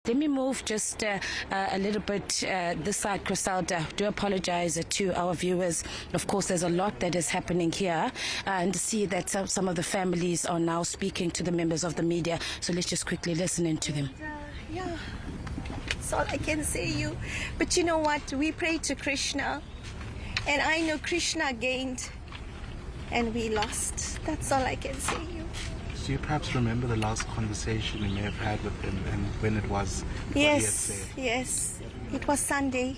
Let me move just a little bit this side, Griselda. Do apologize to our viewers. Of course, there's a lot that is happening here, and see that some of the families are now speaking to the members of the media. So let's just quickly listen in to them. Yeah, that's all I can say you. But you know what? We pray to Krishna, and I know Krishna gained, and we lost. That's all I can say you. Do you perhaps remember the last conversation you may have had with him and when it was? Yes, yes. It was Sunday.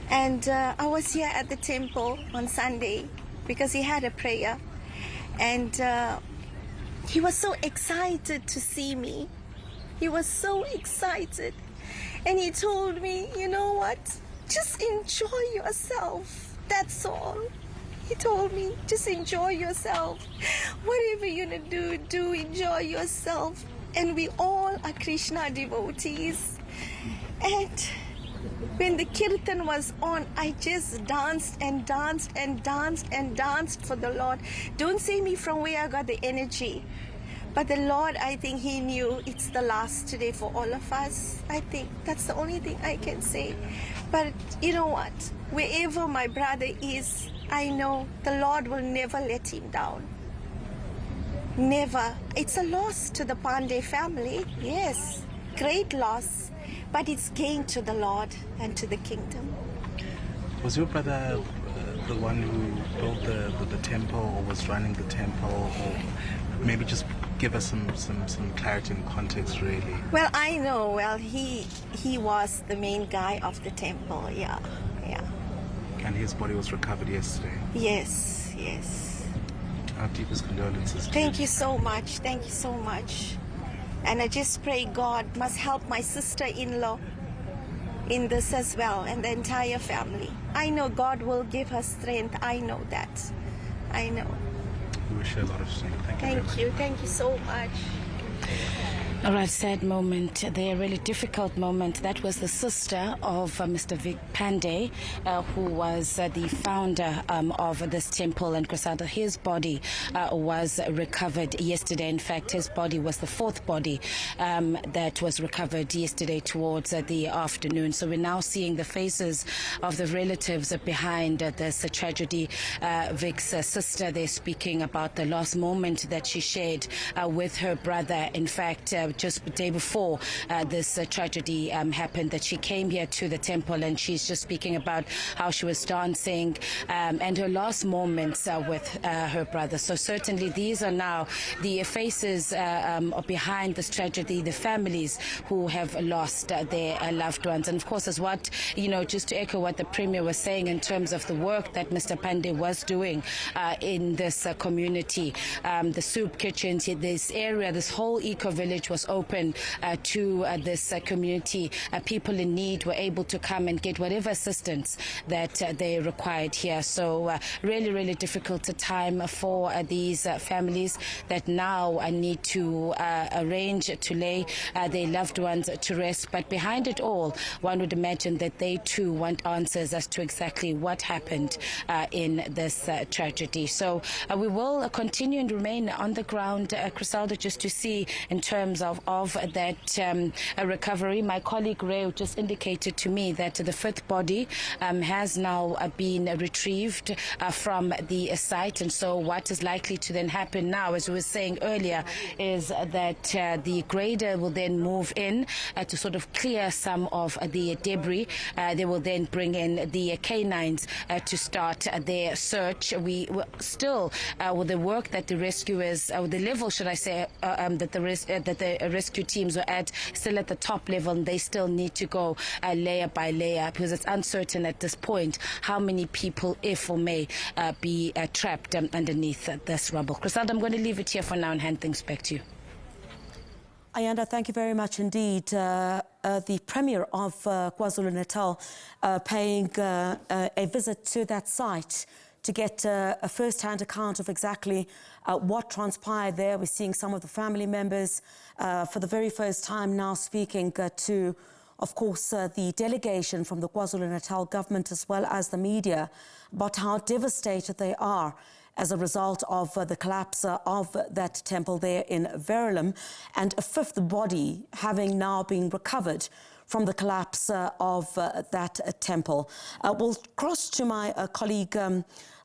And I was here at the temple on Sunday because he had a prayer. And he was so excited to see me. He was so excited. And he told me, you know what? Just enjoy yourself. That's all. He told me, just enjoy yourself. Whatever you're going to do enjoy yourself. And we all are Krishna devotees. And when the kirtan was on, I just danced and danced and danced and danced for the Lord. Don't say me from where I got the energy. But the Lord, I think he knew it's the last today for all of us. I think that's the only thing I can say. But you know what? Wherever my brother is, I know the Lord will never let him down. Never. It's a loss to the Pandey family, yes. Great loss. But it's gain to the Lord and to the kingdom. Was your brother the one who built the temple, or was running the temple, or maybe just give us some clarity and context, really? Well, I know. Well, he was the main guy of the temple, yeah. And his body was recovered yesterday? Yes, yes. Our deepest condolences to you. Thank you so much. Thank you so much. And I just pray God must help my sister-in-law in this as well, and the entire family. I know God will give her strength. I know that. I know. We wish you a lot of strength. Thank you very much. Thank you. Thank you so much. All right, sad moment there, really difficult moment. That was the sister of Mr. Vic Pandey, who was the founder of this temple in Griselda. His body was recovered yesterday. In fact, his body was the fourth body that was recovered yesterday towards the afternoon. So we're now seeing the faces of the relatives behind this tragedy. Vic's sister, they're speaking about the last moment that she shared with her brother. In fact, just the day before this tragedy happened, that she came here to the temple, and she's just speaking about how she was dancing and her last moments with her brother. So certainly these are now the faces behind this tragedy, the families who have lost their loved ones. And of course, as what, just to echo what the Premier was saying in terms of the work that Mr. Pandey was doing in this community, the soup kitchens, this area, this whole eco-village was open to this community. People in need were able to come and get whatever assistance that they required here. So really, really difficult time for these families that now need to arrange to lay their loved ones to rest. But behind it all, one would imagine that they too want answers as to exactly what happened in this tragedy. So we will continue and remain on the ground, Griselda, just to see in terms of that recovery. My colleague Ray just indicated to me that the fifth body has now been retrieved from the site, and so what is likely to then happen now, as we were saying earlier, is that the grader will then move in to sort of clear some of the debris. They will then bring in the canines to start their search. We still, with the work that the rescuers, the level, should I say, that the rescue teams are at, still at the top level, and they still need to go layer by layer, because it's uncertain at this point how many people, if or may, be trapped underneath this rubble. Griselda, I'm going to leave it here for now and hand things back to you. Ayanda, thank you very much indeed. The Premier of KwaZulu-Natal paying a visit to that site to get a first-hand account of exactly what transpired there. We're seeing some of the family members for the very first time now speaking to, of course, the delegation from the KwaZulu-Natal government as well as the media about how devastated they are as a result of the collapse of that temple there in Verulam, and a fifth body having now been recovered from the collapse of that temple. We'll cross to my colleague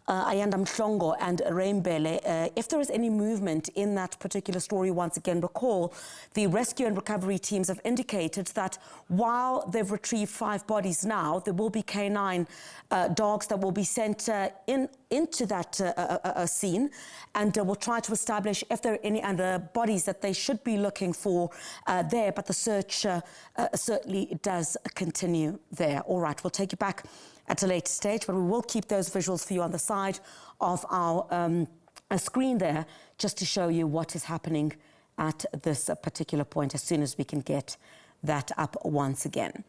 Ayanda Mhlongo and Rembele. If there is any movement in that particular story, once again, recall the rescue and recovery teams have indicated that while they've retrieved 5 bodies now, there will be canine dogs that will be sent into that scene, and will try to establish if there are any other bodies that they should be looking for there, but the search certainly does continue there. All right, we'll take you back at a later stage, but we will keep those visuals for you on the side of our screen there, just to show you what is happening at this particular point as soon as we can get that up once again.